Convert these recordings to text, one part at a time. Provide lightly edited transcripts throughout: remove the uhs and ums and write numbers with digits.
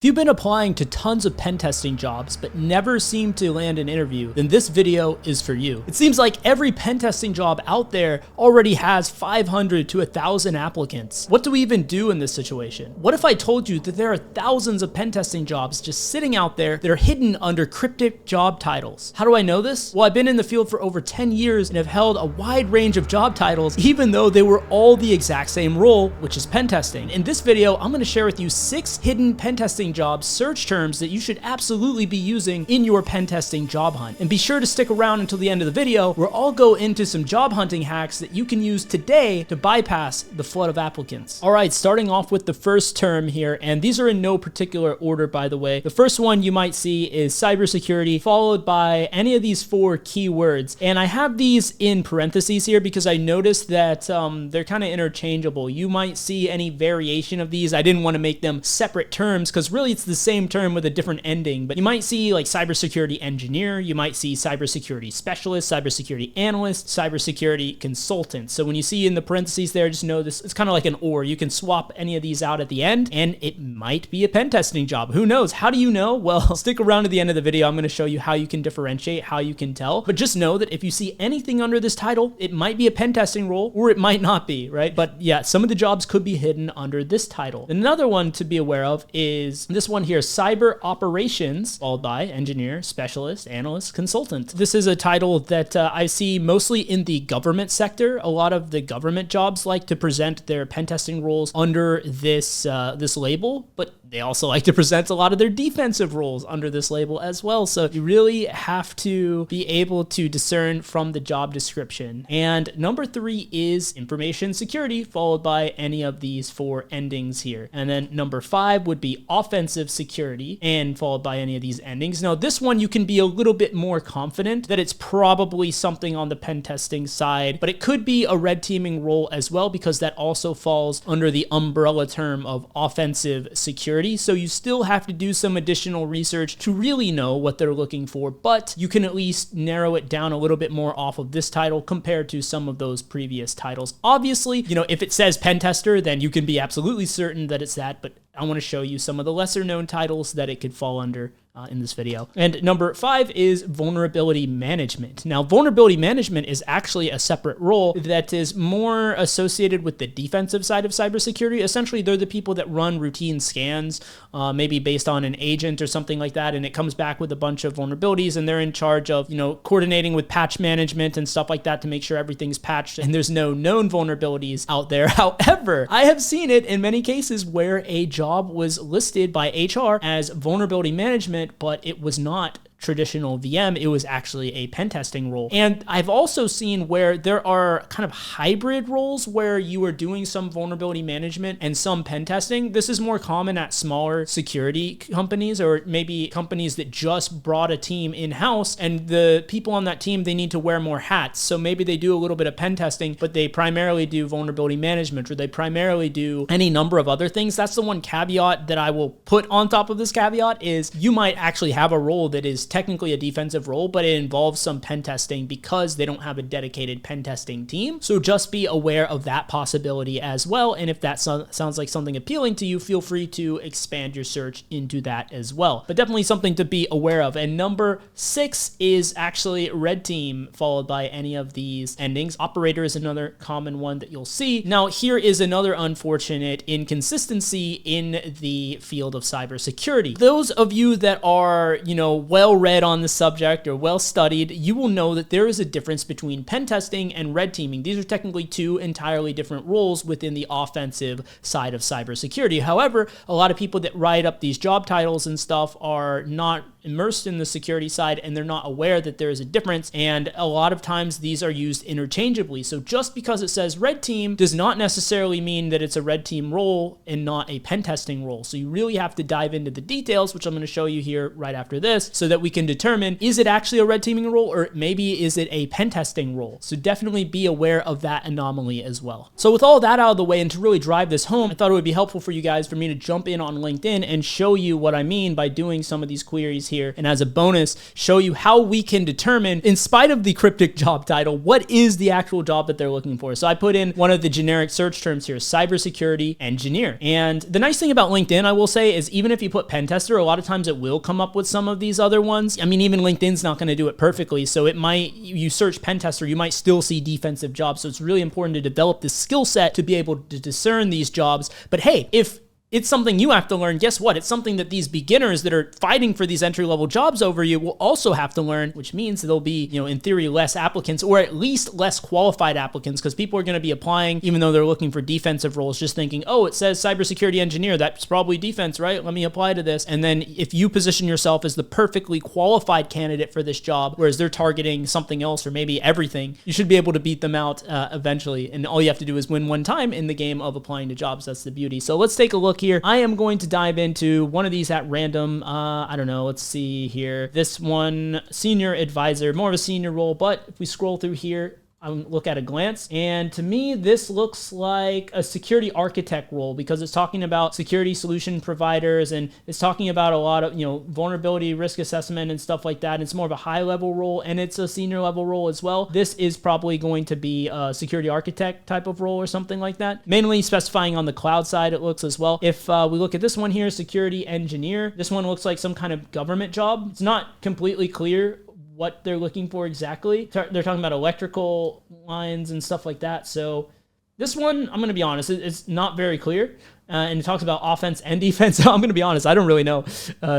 If you've been applying to tons of pen testing jobs but never seem to land an interview, then this video is for you. It seems like every pen testing job out there already has 500 to 1,000 applicants. What do we even do in this situation? What if I told you that there are thousands of pen testing jobs just sitting out there that are hidden under cryptic job titles? How do I know this? Well, I've been in the field for over 10 years and have held a wide range of job titles, even though they were all the exact same role, which is pen testing. In this video, I'm going to share with you 6 hidden pen testing job search terms that you should absolutely be using in your pen testing job hunt. And be sure to stick around until the end of the video where I'll go into some job hunting hacks that you can use today to bypass the flood of applicants. All right, starting off with the first term here, and these are in no particular order, by the way. The first one you might see is cybersecurity, followed by any of these 4 keywords. And I have these in parentheses here because I noticed that they're kind of interchangeable. You might see any variation of these. I didn't want to make them separate terms because really it's the same term with a different ending, but you might see like cybersecurity engineer, you might see cybersecurity specialist, cybersecurity analyst, cybersecurity consultant. So when you see in the parentheses there, just know this, it's kind of like an or. You can swap any of these out at the end and it might be a pen testing job. Who knows? How do you know? Well, stick around to the end of the video. I'm going to show you how you can differentiate, how you can tell, but just know that if you see anything under this title, it might be a pen testing role or it might not be, right? But yeah, some of the jobs could be hidden under this title. Another one to be aware of is this one here, cyber operations, followed by engineer, specialist, analyst, consultant. This is a title that I see mostly in the government sector. A lot of the government jobs like to present their pen testing roles under this this label, but they also like to present a lot of their defensive roles under this label as well. So you really have to be able to discern from the job description. And number 3 is information security, followed by any of these 4 endings here. And then number 5 would be offensive security, and followed by any of these endings. Now, this one you can be a little bit more confident that it's probably something on the pen testing side, but it could be a red teaming role as well because that also falls under the umbrella term of offensive security. So you still have to do some additional research to really know what they're looking for, but you can at least narrow it down a little bit more off of this title compared to some of those previous titles. Obviously, you know, if it says pen tester, then you can be absolutely certain that it's that, but I want to show you some of the lesser known titles that it could fall under in this video. And number 5 is vulnerability management. Now, vulnerability management is actually a separate role that is more associated with the defensive side of cybersecurity. Essentially, they're the people that run routine scans, maybe based on an agent or something like that, and it comes back with a bunch of vulnerabilities, and they're in charge of, you know, coordinating with patch management and stuff like that to make sure everything's patched and there's no known vulnerabilities out there. However, I have seen it in many cases where a job was listed by HR as vulnerability management, but it was not traditional VM, it was actually a pen testing role. And I've also seen where there are kind of hybrid roles where you are doing some vulnerability management and some pen testing. This is more common at smaller security companies or maybe companies that just brought a team in-house and the people on that team, they need to wear more hats. So maybe they do a little bit of pen testing, but they primarily do vulnerability management or they primarily do any number of other things. That's the one caveat that I will put on top of this caveat is you might actually have a role that is technically a defensive role, but it involves some pen testing because they don't have a dedicated pen testing team. So just be aware of that possibility as well. And if that sounds like something appealing to you, feel free to expand your search into that as well. But definitely something to be aware of. And number 6 is actually red team, followed by any of these endings. Operator is another common one that you'll see. Now, here is another unfortunate inconsistency in the field of cybersecurity. Those of you that are, you know, well read on the subject or well studied, you will know that there is a difference between pen testing and red teaming. These are technically 2 entirely different roles within the offensive side of cybersecurity. However, a lot of people that write up these job titles and stuff are not immersed in the security side and they're not aware that there is a difference, and a lot of times these are used interchangeably. So just because it says red team does not necessarily mean that it's a red team role and not a pen testing role. So you really have to dive into the details, which I'm going to show you here right after this, so that we can determine, is it actually a red teaming role or maybe is it a pen testing role? So definitely be aware of that anomaly as well. So with all that out of the way, and to really drive this home, I thought it would be helpful for you guys for me to jump in on LinkedIn and show you what I mean by doing some of these queries here, and as a bonus, show you how we can determine, in spite of the cryptic job title, what is the actual job that they're looking for. So I put in one of the generic search terms here, cybersecurity engineer. And the nice thing about LinkedIn, I will say, is even if you put pen tester, a lot of times it will come up with some of these other ones. I mean, even LinkedIn's not going to do it perfectly. So it might, you search pen tester, you might still see defensive jobs. So it's really important to develop this skill set to be able to discern these jobs. But hey, if it's something you have to learn, guess what? It's something that these beginners that are fighting for these entry-level jobs over you will also have to learn, which means there'll be, in theory, less applicants, or at least less qualified applicants, because people are going to be applying, even though they're looking for defensive roles, just thinking, oh, it says cybersecurity engineer, that's probably defense, right? Let me apply to this. And then if you position yourself as the perfectly qualified candidate for this job, whereas they're targeting something else or maybe everything, you should be able to beat them out eventually. And all you have to do is win one time in the game of applying to jobs. That's the beauty. So let's take a look here. I am going to dive into one of these at random. I don't know. Let's see here. This one, senior advisor, more of a senior role. But if we scroll through here, I look at a glance, and to me, this looks like a security architect role, because it's talking about security solution providers, and it's talking about a lot of, vulnerability risk assessment and stuff like that. And it's more of a high level role, and it's a senior level role as well. This is probably going to be a security architect type of role or something like that. Mainly specifying on the cloud side, it looks as well. If we look at this one here, security engineer, this one looks like some kind of government job. It's not completely clear what they're looking for exactly. They're talking about electrical lines and stuff like that. So this one, I'm going to be honest, it's not very clear. And it talks about offense and defense. So I'm going to be honest, I don't really know.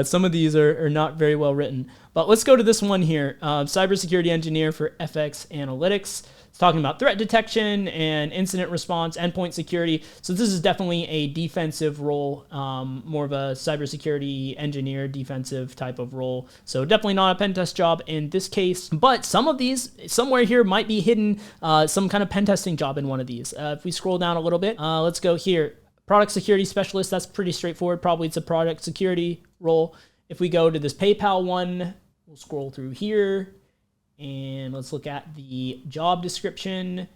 Some of these are not very well written. But let's go to this one here. Cybersecurity engineer for FX analytics. It's talking about threat detection and incident response, endpoint security. So this is definitely a defensive role, more of a cybersecurity engineer, defensive type of role. So definitely not a pen test job in this case. But some of these, somewhere here, might be hidden some kind of pen testing job in one of these. If we scroll down a little bit, let's go here. Product security specialist, that's pretty straightforward. Probably it's a product security role. If we go to this PayPal one, we'll scroll through here and let's look at the job description.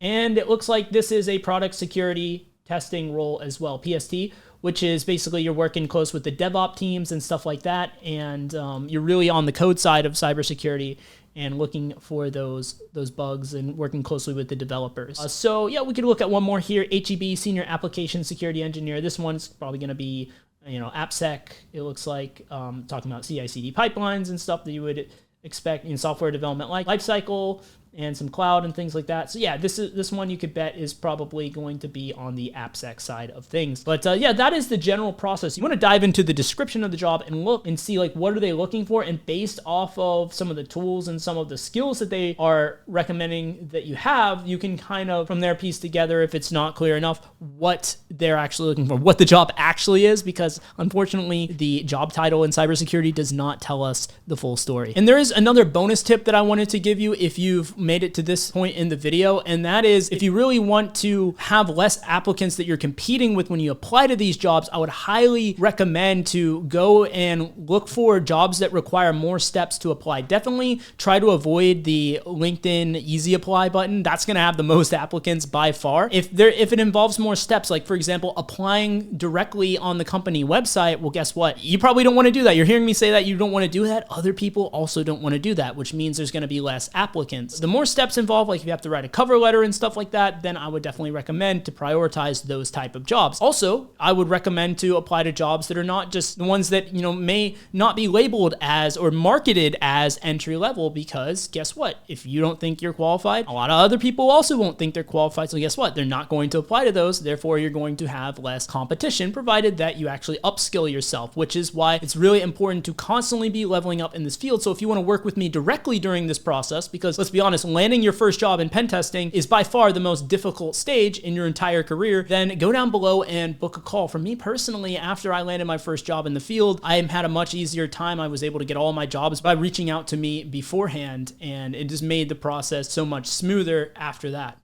And it looks like this is a product security testing role as well, PST, which is basically you're working close with the DevOps teams and stuff like that. And you're really on the code side of cybersecurity and looking for those bugs and working closely with the developers. So yeah, we could look at one more here, HEB, Senior Application Security Engineer. This one's probably gonna be, AppSec, it looks like, talking about CI/CD pipelines and stuff that you would expect in software development, like lifecycle and some cloud and things like that. So yeah, this one you could bet is probably going to be on the AppSec side of things. But yeah, that is the general process. You want to dive into the description of the job and look and see like what are they looking for, and based off of some of the tools and some of the skills that they are recommending that you have, you can kind of from there piece together, if it's not clear enough, what they're actually looking for, what the job actually is, because unfortunately the job title in cybersecurity does not tell us the full story. And there is another bonus tip that I wanted to give you if you've made it to this point in the video, and that is if you really want to have less applicants that you're competing with when you apply to these jobs, I would highly recommend to go and look for jobs that require more steps to apply. Definitely try to avoid the LinkedIn easy apply button. That's going to have the most applicants by far. If it involves more steps, like for example applying directly on the company website, well, guess what? You probably don't want to do that. You're hearing me say that you don't want to do that. Other people also don't want to do that, which means there's going to be less applicants. The more steps involved, like if you have to write a cover letter and stuff like that, then I would definitely recommend to prioritize those type of jobs. Also, I would recommend to apply to jobs that are not just the ones that, may not be labeled as or marketed as entry level, because guess what? If you don't think you're qualified, a lot of other people also won't think they're qualified. So guess what? They're not going to apply to those. Therefore, you're going to have less competition, provided that you actually upskill yourself, which is why it's really important to constantly be leveling up in this field. So if you want to work with me directly during this process, because let's be honest, landing your first job in pen testing is by far the most difficult stage in your entire career, then go down below and book a call. For me personally, after I landed my first job in the field, I had a much easier time. I was able to get all my jobs by reaching out to me beforehand, and it just made the process so much smoother after that.